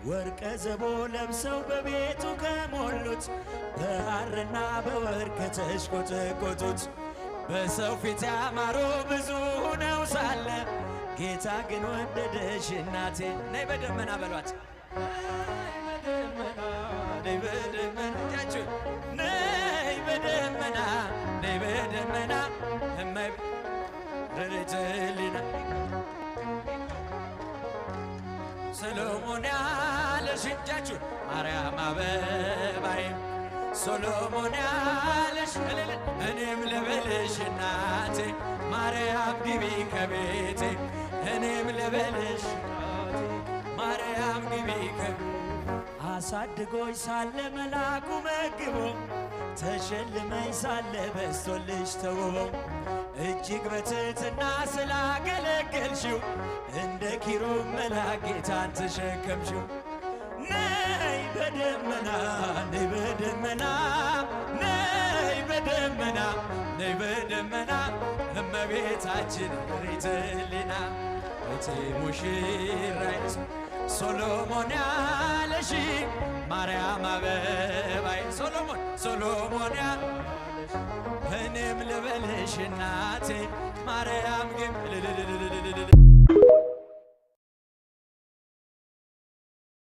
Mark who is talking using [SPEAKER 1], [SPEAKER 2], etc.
[SPEAKER 1] ወርቀ ዘቦ ለብሰው በቤቱ ከሞሉት በሐርና በወርቅ ከተሽቆጠቆጡት በሰው ፊት ያማሩ ብዙ ሆነው ሳለ ጌታ ግን ወደደሽ እናቴ። ነይ በደመና በሏት፣ ነይ በደመና እጃችሁ፣ ነይ በደመና፣ ነይ በደመና እመቤቴ ሰሎሞን ያለሽ እጃችሁ ማርያም አበባዬ ሰሎሞን ያለሽ እኔም ልበልሽ እናቴ ማርያም ግቢ ከቤቴ እኔም ልበልሽ ማርያም ግቢ ከቤቴ አሳድጎኝ ሳለ መላኩ መግቦ ተሸልመኝ ሳለ በስቶልሽ ተውቦ እጅግ በትሕትና ስላገለገልሽው እንደ ኪሩብ መልአክ ጌታን ተሸከምሽው። ነይ በደመና ነይ በደመና ነይ በደመና ነይ በደመና እመቤታችን ርሪተ ሕሊና እቴ ሙሽራይት ሶሎሞን ያለሽ ማርያም አበባዬ ሶሎሞን ያለሽ እኔም ልበልሽ እናቴ ማርያም ግን